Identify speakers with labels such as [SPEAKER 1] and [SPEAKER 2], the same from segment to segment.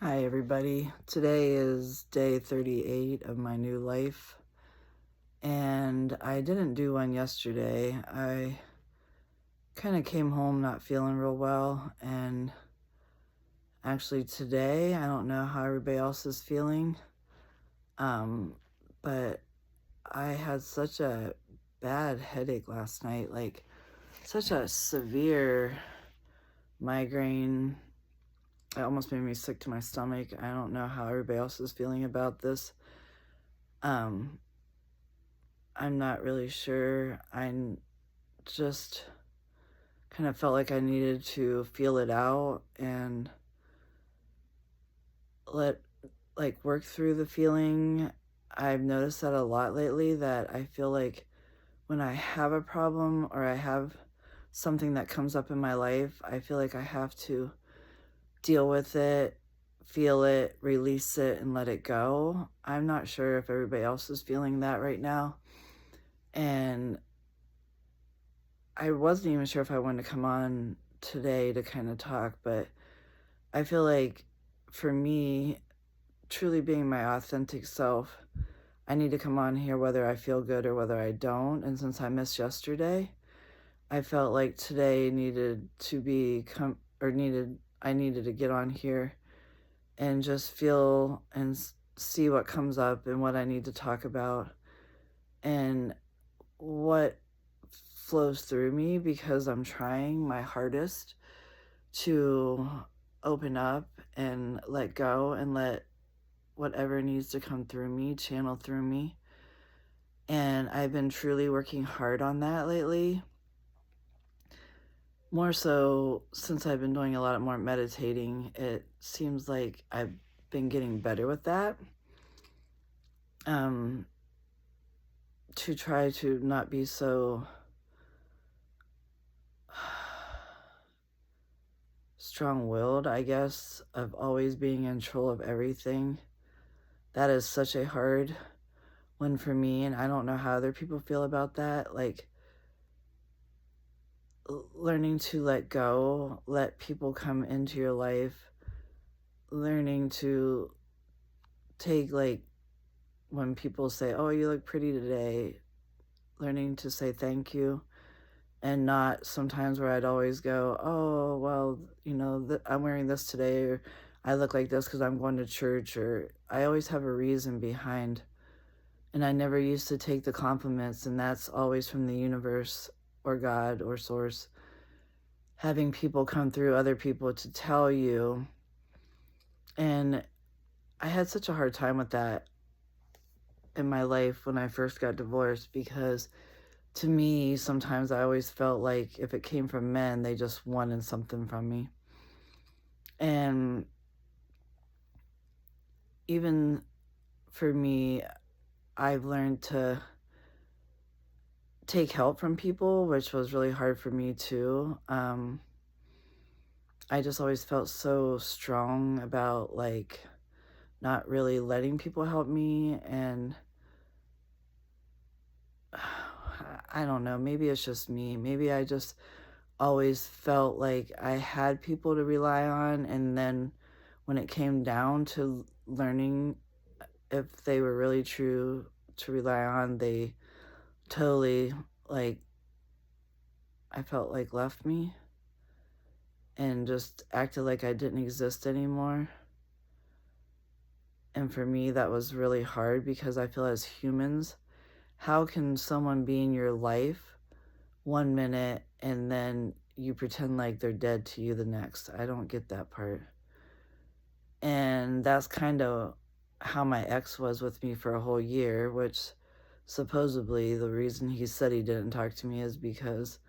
[SPEAKER 1] Hi, everybody. Today is day 38 of my new life, and I didn't do one yesterday. I kind of came home not feeling real well, and actually today, I don't know how everybody else is feeling, um, but I had such a bad headache last night, like such a severe migraine. It almost made me sick to my stomach. I don't know how everybody else is feeling about this. Um, I'm not really sure. Just kind of felt like I needed to feel it out and let work through the feeling. I've noticed that a lot lately, that I feel like when I have a problem or I have something that comes up in my life, I feel like I have to deal with it, feel it, release it, and let it go. I'm not sure if everybody else is feeling that right now. And I wasn't even sure if I wanted to come on today to kind of talk, but I feel like for me, truly being my authentic self, I need to come on here whether I feel good or whether I don't. And since I missed yesterday, I felt like today needed to be I needed to get on here and just feel and see what comes up and what I need to talk about and what flows through me, because I'm trying my hardest to open up and let go and let whatever needs to come through me channel through me. And I've been truly working hard on that lately. More so since I've been doing a lot more meditating, it seems like I've been getting better with that. Um, to try to not be so strong-willed, I guess, of always being in control of everything. That is such a hard one for me, and I don't know how other people feel about that. Like, learning to let go, let people come into your life, learning to take, like, when people say, "Oh, you look pretty today," learning to say thank you, and not sometimes where I'd always go, "Oh, well, I'm wearing this today," or "I look like this because I'm going to church," or I always have a reason behind. And I never used to take the compliments, and that's always from the universe or God or source, having people come through other people to tell you. And I had such a hard time with that in my life when I first got divorced, because to me, sometimes I always felt like if it came from men, they just wanted something from me. And even for me, I've learned to take help from people, which was really hard for me too. I just always felt so strong about, like, not really letting people help me. And I don't know, maybe it's just me. Maybe I just always felt like I had people to rely on, and then when it came down to learning if they were really true to rely on, they totally, like, I felt like left me and just acted like I didn't exist anymore. And for me, that was really hard, because I feel as humans, how can someone be in your life one minute and then you pretend like they're dead to you the next? I don't get that part. And that's kind of how my ex was with me for a whole year, which supposedly the reason he said he didn't talk to me is because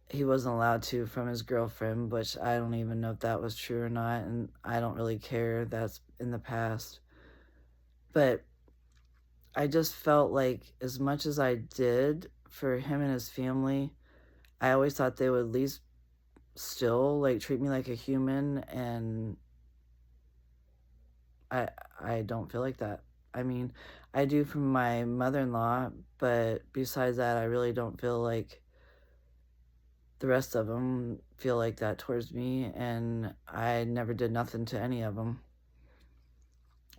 [SPEAKER 1] he wasn't allowed to from his girlfriend, which I don't even know if that was true or not, and I don't really care. That's in the past. But I just felt like as much as I did for him and his family, I always thought they would at least still, like, treat me like a human, and I I don't feel like that. I mean, I do from my mother-in-law, but besides that, I really don't feel like the rest of them feel like that towards me, and I never did nothing to any of them.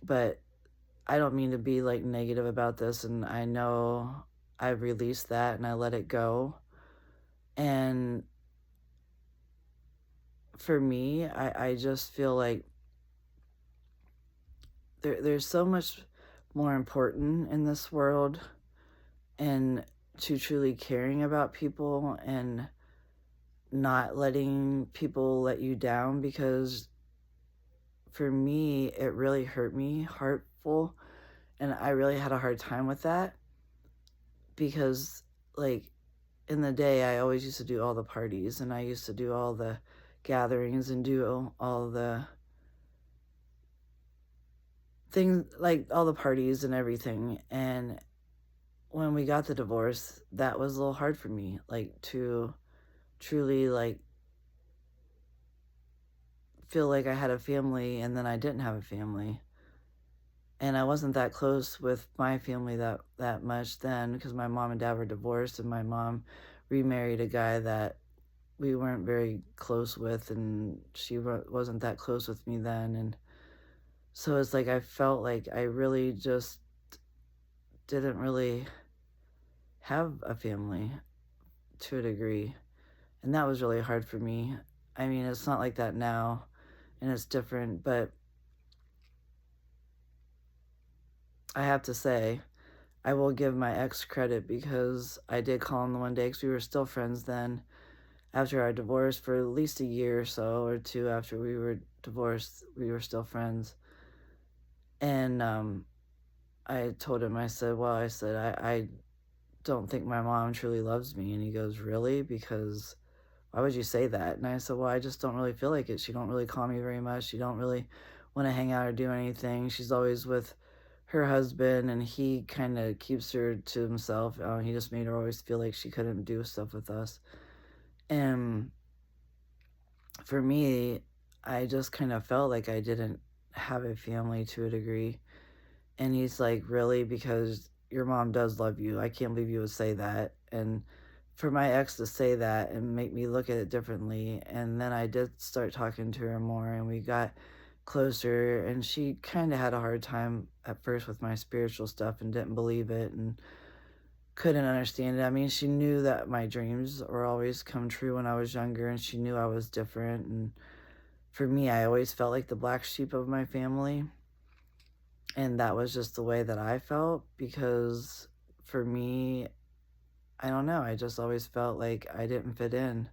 [SPEAKER 1] But I don't mean to be like negative about this, and I know I've released that and I let it go. And for me, I just feel like there's so much more important in this world, and to truly caring about people and not letting people let you down, because for me it really hurt me heartful, and I really had a hard time with that, because like in the day I always used to do all the parties and I used to do all the gatherings and do all the things, like all the parties and everything. And when we got the divorce, that was a little hard for me, like to truly like feel like I had a family and then I didn't have a family. And I wasn't that close with my family that much then, because my mom and dad were divorced and my mom remarried a guy that we weren't very close with, and she wasn't that close with me then. And so it's like I felt like I really just didn't really have a family to a degree, and that was really hard for me. I mean, it's not like that now, and it's different, but I have to say I will give my ex credit, because I did call him the one day, because we were still friends then after our divorce. For at least a year or so, or two after we were divorced, we were still friends. And I told him, I said, well, I don't think my mom truly loves me. And he goes, really? Because why would you say that? And I said, well, I just don't really feel like it. She don't really call me very much. She don't really want to hang out or do anything. She's always with her husband, and he kind of keeps her to himself. He just made her always feel like she couldn't do stuff with us. And for me, I just kind of felt like I didn't have a family to a degree. And he's like, really? Because your mom does love you. I can't believe you would say that. And for my ex to say that and make me look at it differently. And then I did start talking to her more, and we got closer, and she kind of had a hard time at first with my spiritual stuff and didn't believe it and couldn't understand it. I mean, she knew that my dreams were always come true when I was younger, and she knew I was different. And for me, I always felt like the black sheep of my family. And that was just the way that I felt, because for me, I don't know, I just always felt like I didn't fit in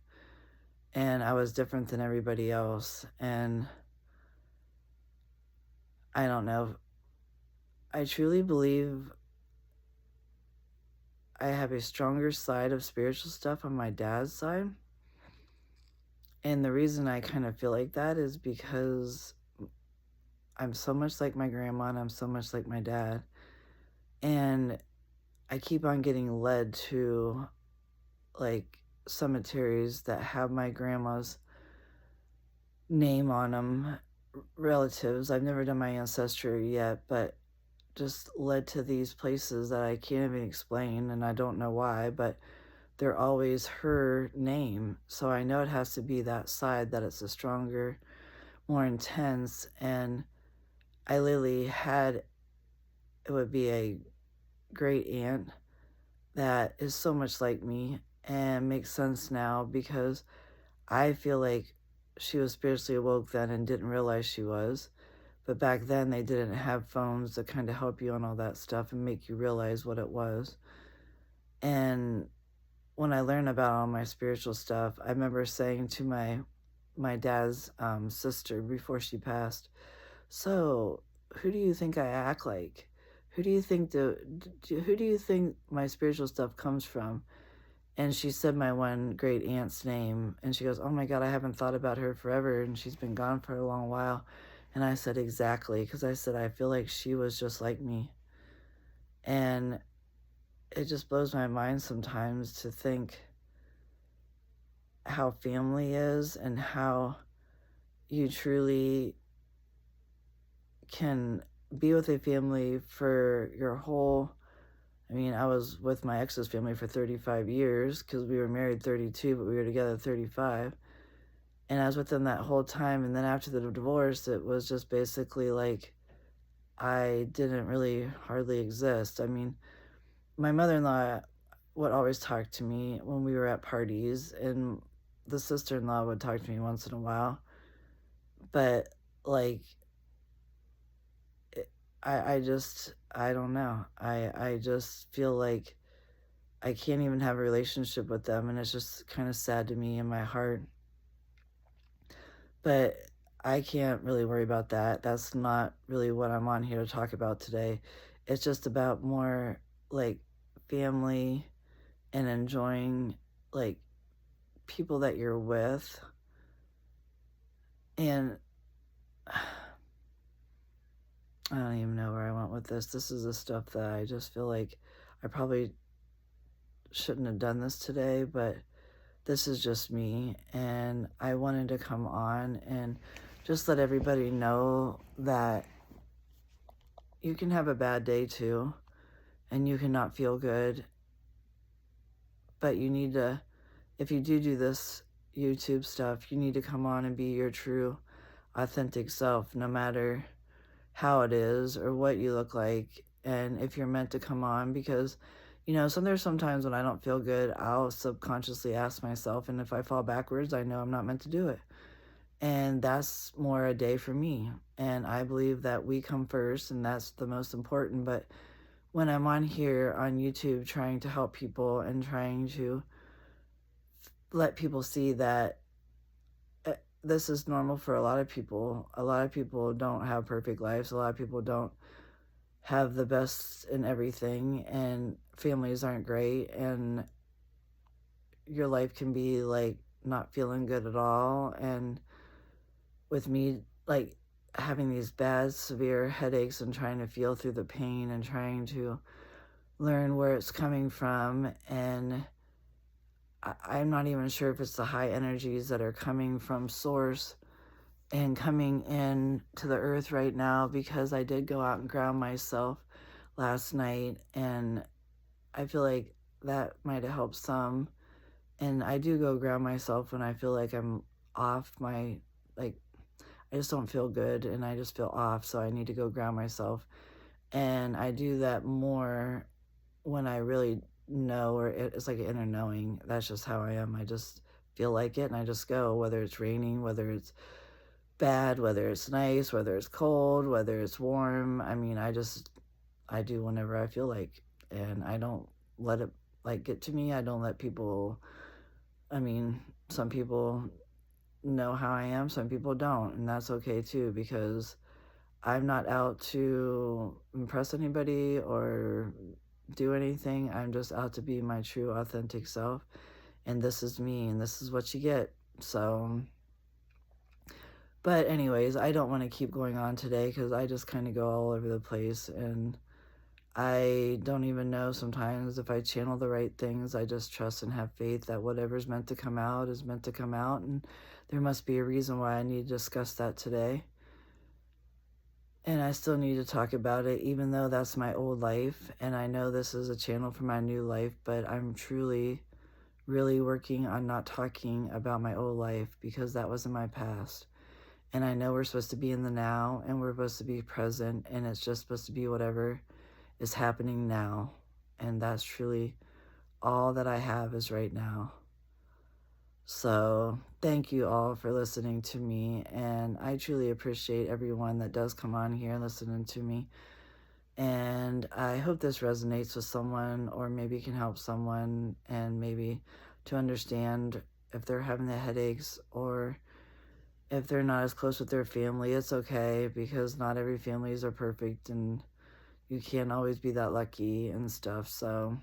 [SPEAKER 1] and I was different than everybody else. And I don't know, I truly believe I have a stronger side of spiritual stuff on my dad's side. And the reason I kind of feel like that is because I'm so much like my grandma and I'm so much like my dad. And I keep on getting led to like cemeteries that have my grandma's name on them, relatives. I've never done my ancestry yet, but just led to these places that I can't even explain, and I don't know why, but they're always her name. So I know it has to be that side, that it's a stronger, more intense. And I literally had, it would be a great aunt that is so much like me, and makes sense now, because I feel like she was spiritually awoke then and didn't realize she was. But back then, they didn't have phones to kind of help you on all that stuff and make you realize what it was. And when I learned about all my spiritual stuff, I remember saying to my dad's sister before she passed, "So, who do you think I act like? Who do you think who do you think my spiritual stuff comes from?" And she said my one great aunt's name, and she goes, "Oh my God, I haven't thought about her forever, and she's been gone for a long while." And I said, "Exactly," because I said, I feel like she was just like me. And it just blows my mind sometimes to think how family is, and how you truly can be with a family for your whole I mean, I was with my ex's family for 35 years because we were married 32, but we were together 35. And I was with them that whole time. And then after the divorce, it was just basically like I didn't really hardly exist. I mean, my mother-in-law would always talk to me when we were at parties, and the sister-in-law would talk to me once in a while. But like, it, I don't know. I just feel like I can't even have a relationship with them, and it's just kind of sad to me in my heart. But I can't really worry about that. That's not really what I'm on here to talk about today. It's just about more like family and enjoying like people that you're with. And I don't even know where I went with this. This is the stuff that I just feel like I probably shouldn't have done this today, but this is just me. And I wanted to come on and just let everybody know that you can have a bad day too, and you cannot feel good, but you need to, if you do this YouTube stuff, you need to come on and be your true, authentic self, no matter how it is or what you look like. And if you're meant to come on, because, there's sometimes when I don't feel good, I'll subconsciously ask myself, and if I fall backwards, I know I'm not meant to do it. And that's more a day for me. And I believe that we come first, and that's the most important. But when I'm on here on YouTube trying to help people and trying to let people see that this is normal for a lot of people. A lot of people don't have perfect lives. A lot of people don't have the best in everything, and families aren't great, and your life can be like not feeling good at all. And with me, like having these bad, severe headaches and trying to feel through the pain and trying to learn where it's coming from. And I'm not even sure if it's the high energies that are coming from source and coming in to the earth right now, because I did go out and ground myself last night, and I feel like that might have helped some. And I do go ground myself when I feel like I'm off my, like, I just don't feel good and I just feel off, so I need to go ground myself. And I do that more when I really know, or it's like an inner knowing. That's just how I am. I just feel like it and I just go, whether it's raining, whether it's bad, whether it's nice, whether it's cold, whether it's warm. I mean, I do whenever I feel like, and I don't let it like get to me. I don't let people, I mean, some people know how I am, some people don't, and that's okay too, because I'm not out to impress anybody or do anything. I'm just out to be my true, authentic self, and this is me, and this is what you get. So, but anyways, I don't want to keep going on today because I just kind of go all over the place, and I don't even know sometimes if I channel the right things. I just trust and have faith that whatever's meant to come out is meant to come out, and there must be a reason why I need to discuss that today. And I still need to talk about it, even though that's my old life, and I know this is a channel for my new life, but I'm truly, really working on not talking about my old life because that was in my past. And I know we're supposed to be in the now, and we're supposed to be present, and it's just supposed to be whatever is happening now. And that's truly all that I have is right now. So thank you all for listening to me, and I truly appreciate everyone that does come on here listening to me. And I hope this resonates with someone, or maybe can help someone, and maybe to understand if they're having the headaches, or if they're not as close with their family. It's okay, because not every families are perfect, and you can't always be that lucky and stuff. So,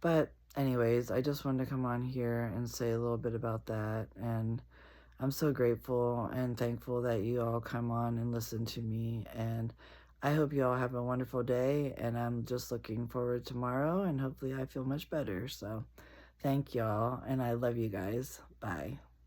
[SPEAKER 1] but anyways, I just wanted to come on here and say a little bit about that. And I'm so grateful and thankful that you all come on and listen to me. And I hope you all have a wonderful day. And I'm just looking forward to tomorrow, and hopefully I feel much better. So thank y'all. And I love you guys. Bye.